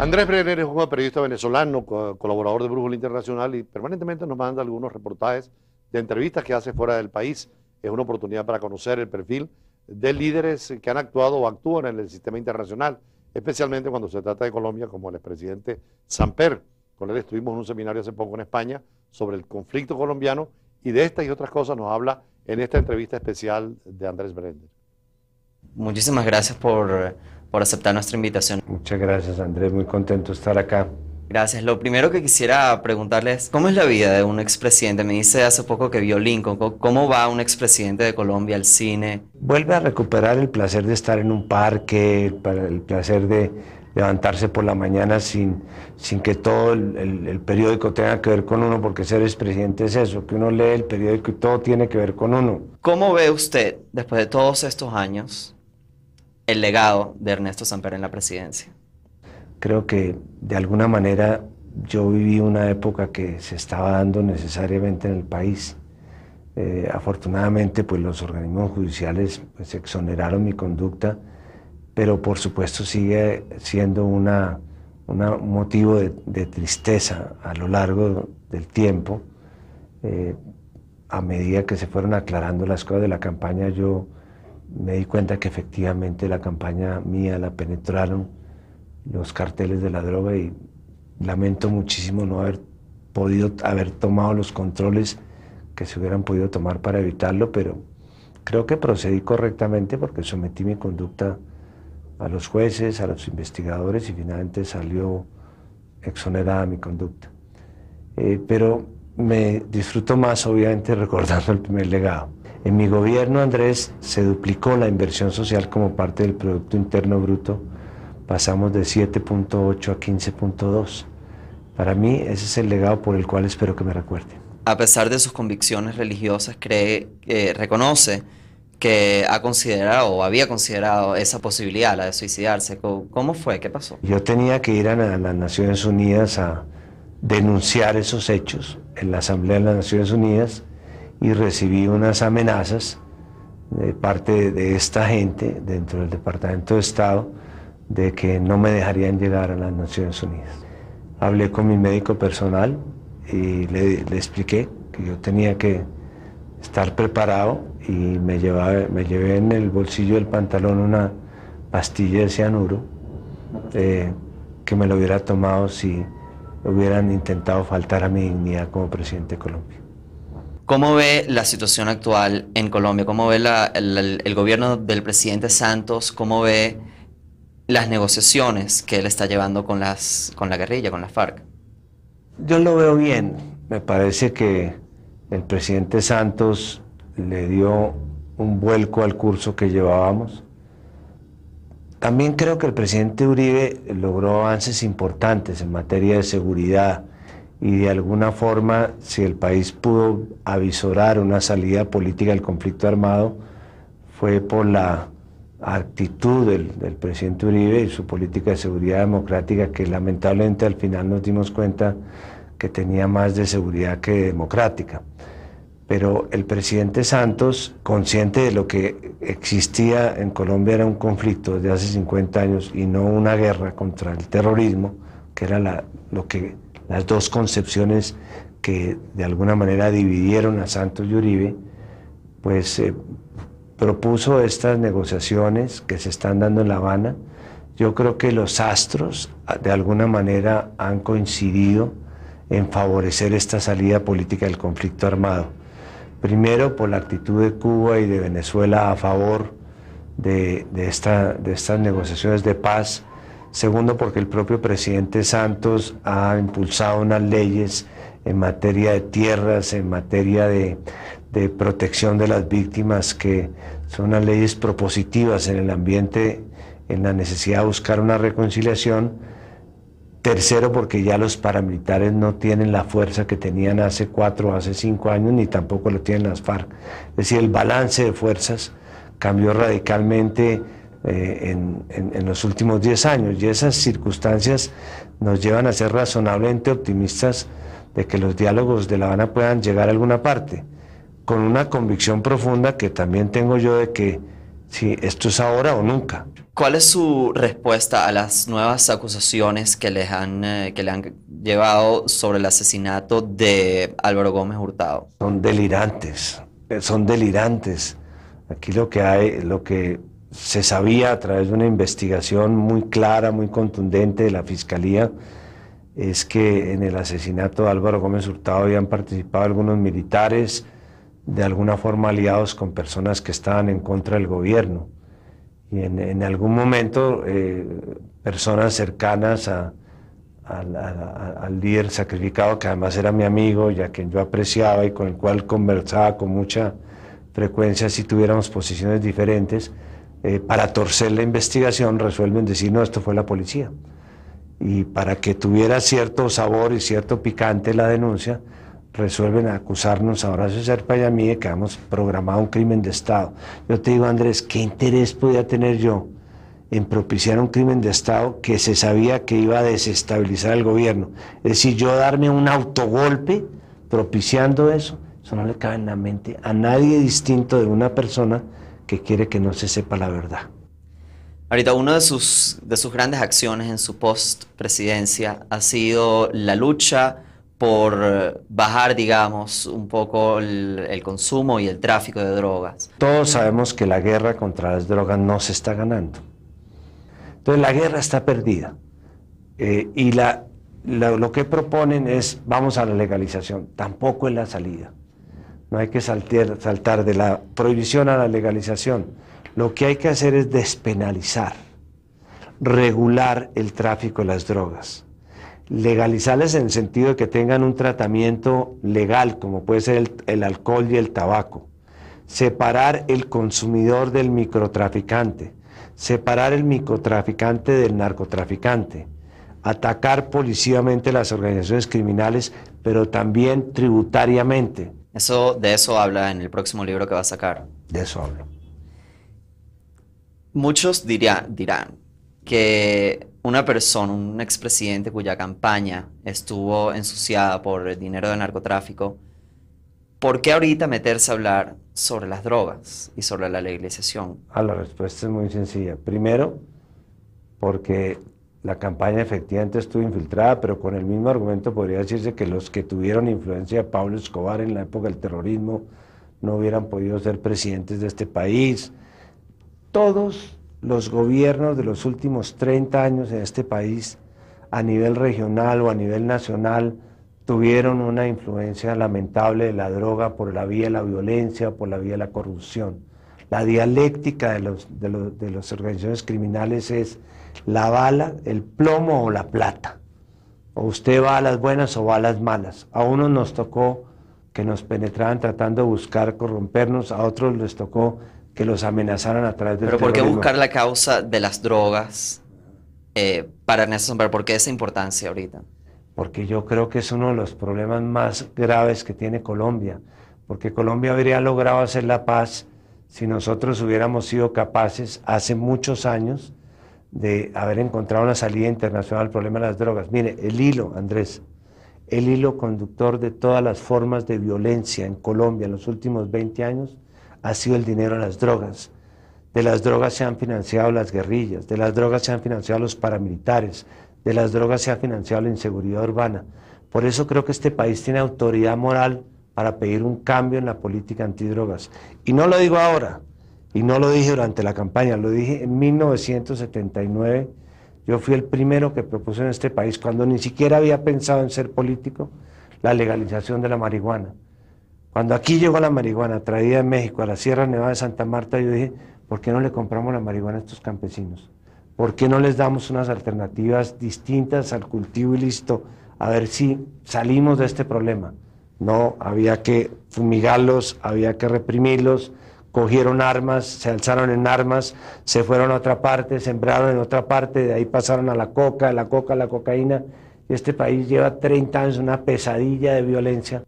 Andrés Brenner es un periodista venezolano, colaborador de Brújula Internacional y permanentemente nos manda algunos reportajes de entrevistas que hace fuera del país. Es una oportunidad para conocer el perfil de líderes que han actuado o actúan en el sistema internacional, especialmente cuando se trata de Colombia, como el expresidente Samper. Con él estuvimos en un seminario hace poco en España sobre el conflicto colombiano y de estas y otras cosas nos habla en esta entrevista especial de Andrés Brenner. Muchísimas gracias por aceptar nuestra invitación. Muchas gracias, Andrés, muy contento de estar acá. Gracias. Lo primero que quisiera preguntarles, ¿cómo es la vida de un expresidente? Me dice hace poco que vio Lincoln. ¿Cómo va un expresidente de Colombia al cine? Vuelve a recuperar el placer de estar en un parque, el placer de levantarse por la mañana sin que todo el periódico tenga que ver con uno, porque ser expresidente es eso, que uno lee el periódico y todo tiene que ver con uno. ¿Cómo ve usted, después de todos estos años, el legado de Ernesto Samper en la presidencia? Creo que de alguna manera yo viví una época que se estaba dando necesariamente en el país. Afortunadamente pues los organismos judiciales pues, exoneraron mi conducta, pero por supuesto sigue siendo un motivo de tristeza a lo largo del tiempo. A medida que se fueron aclarando las cosas de la campaña, yo me di cuenta que efectivamente la campaña mía la penetraron los carteles de la droga y lamento muchísimo no haber podido tomado los controles que se hubieran podido tomar para evitarlo, pero creo que procedí correctamente porque sometí mi conducta a los jueces, a los investigadores y finalmente salió exonerada mi conducta. Pero me disfruto más obviamente recordando el primer legado. En mi gobierno, Andrés, se duplicó la inversión social como parte del Producto Interno Bruto. Pasamos de 7.8 a 15.2. Para mí ese es el legado por el cual espero que me recuerden. A pesar de sus convicciones religiosas, reconoce que ha considerado o había considerado esa posibilidad, la de suicidarse. ¿Cómo fue? ¿Qué pasó? Yo tenía que ir a las Naciones Unidas a denunciar esos hechos en la Asamblea de las Naciones Unidas y recibí unas amenazas de parte de esta gente dentro del Departamento de Estado de que no me dejarían llegar a las Naciones Unidas. Hablé con mi médico personal y le expliqué que yo tenía que estar preparado y me llevé en el bolsillo del pantalón una pastilla de cianuro que me lo hubiera tomado si hubieran intentado faltar a mi dignidad como presidente de Colombia. ¿Cómo ve la situación actual en Colombia? ¿Cómo ve el gobierno del presidente Santos? ¿Cómo ve las negociaciones que él está llevando con la guerrilla, con la FARC? Yo lo veo bien. Me parece que el presidente Santos le dio un vuelco al curso que llevábamos. También creo que el presidente Uribe logró avances importantes en materia de seguridad y de alguna forma, si el país pudo avisorar una salida política del conflicto armado, fue por la actitud del presidente Uribe y su política de seguridad democrática, que lamentablemente al final nos dimos cuenta que tenía más de seguridad que democrática. Pero el presidente Santos, consciente de lo que existía en Colombia, era un conflicto desde hace 50 años y no una guerra contra el terrorismo, que era las dos concepciones que de alguna manera dividieron a Santos y Uribe, pues propuso estas negociaciones que se están dando en La Habana. Yo creo que los astros de alguna manera han coincidido en favorecer esta salida política del conflicto armado. Primero, por la actitud de Cuba y de Venezuela a favor de estas negociaciones de paz. Segundo, porque el propio presidente Santos ha impulsado unas leyes en materia de tierras, en materia de protección de las víctimas, que son unas leyes propositivas en el ambiente, en la necesidad de buscar una reconciliación. Tercero, porque ya los paramilitares no tienen la fuerza que tenían hace 4 o hace 5 años, ni tampoco lo tienen las FARC. Es decir, el balance de fuerzas cambió radicalmente en los últimos 10 años, y esas circunstancias nos llevan a ser razonablemente optimistas de que los diálogos de La Habana puedan llegar a alguna parte, con una convicción profunda que también tengo yo de que si esto es ahora o nunca. ¿Cuál es su respuesta a las nuevas acusaciones que le han llevado sobre el asesinato de Álvaro Gómez Hurtado? Son delirantes, son delirantes. Aquí lo que se sabía a través de una investigación muy clara, muy contundente de la Fiscalía, es que en el asesinato de Álvaro Gómez Hurtado habían participado algunos militares, de alguna forma aliados con personas que estaban en contra del gobierno. Y en algún momento personas cercanas al líder sacrificado, que además era mi amigo y a quien yo apreciaba y con el cual conversaba con mucha frecuencia si tuviéramos posiciones diferentes, para torcer la investigación resuelven decir no, esto fue la policía. Y para que tuviera cierto sabor y cierto picante la denuncia, resuelven acusarnos a Horacio Serpa y a mí de que habíamos programado un crimen de Estado. Yo te digo, Andrés, ¿qué interés podía tener yo en propiciar un crimen de Estado que se sabía que iba a desestabilizar el gobierno? Es decir, yo darme un autogolpe propiciando eso no le cabe en la mente a nadie distinto de una persona que quiere que no se sepa la verdad. Ahorita, una de sus grandes acciones en su post-presidencia ha sido la lucha por bajar, digamos, un poco el consumo y el tráfico de drogas. Todos sabemos que la guerra contra las drogas no se está ganando. Entonces la guerra está perdida. Y lo que proponen es, vamos a la legalización. Tampoco es la salida. No hay que saltar de la prohibición a la legalización. Lo que hay que hacer es despenalizar, regular el tráfico de las drogas. Legalizarles en el sentido de que tengan un tratamiento legal, como puede ser el alcohol y el tabaco. Separar el consumidor del microtraficante, separar el microtraficante del narcotraficante, atacar policivamente las organizaciones criminales, pero también tributariamente. De eso habla en el próximo libro que va a sacar. De eso hablo. Muchos dirán que una persona, un expresidente cuya campaña estuvo ensuciada por el dinero del narcotráfico, ¿por qué ahorita meterse a hablar sobre las drogas y sobre la legalización? La respuesta es muy sencilla. Primero, porque la campaña efectivamente estuvo infiltrada, pero con el mismo argumento podría decirse que los que tuvieron influencia de Pablo Escobar en la época del terrorismo no hubieran podido ser presidentes de este país. Todos los gobiernos de los últimos 30 años en este país, a nivel regional o a nivel nacional, tuvieron una influencia lamentable de la droga por la vía de la violencia, por la vía de la corrupción. La dialéctica de las organizaciones criminales es la bala, el plomo o la plata. O usted va a las buenas o va a las malas. A unos nos tocó que nos penetraran tratando de buscar corrompernos, a otros les tocó que los amenazaran a través del terrorismo. ¿Pero por qué buscar la causa de las drogas para Ernesto Samper? ¿Por qué esa importancia ahorita? Porque yo creo que es uno de los problemas más graves que tiene Colombia, porque Colombia habría logrado hacer la paz si nosotros hubiéramos sido capaces hace muchos años de haber encontrado una salida internacional al problema de las drogas. Mire, el hilo, Andrés, el hilo conductor de todas las formas de violencia en Colombia en los últimos 20 años ha sido el dinero a las drogas. De las drogas se han financiado las guerrillas, de las drogas se han financiado los paramilitares, de las drogas se ha financiado la inseguridad urbana. Por eso creo que este país tiene autoridad moral para pedir un cambio en la política antidrogas. Y no lo digo ahora, y no lo dije durante la campaña, lo dije en 1979. Yo fui el primero que propuso en este país, cuando ni siquiera había pensado en ser político, la legalización de la marihuana. Cuando aquí llegó la marihuana traída de México a la Sierra Nevada de Santa Marta, yo dije, ¿por qué no le compramos la marihuana a estos campesinos? ¿Por qué no les damos unas alternativas distintas al cultivo ilícito? A ver si salimos de este problema. No, había que fumigarlos, había que reprimirlos, cogieron armas, se alzaron en armas, se fueron a otra parte, sembraron en otra parte, de ahí pasaron a la coca, a la cocaína, y este país lleva 30 años una pesadilla de violencia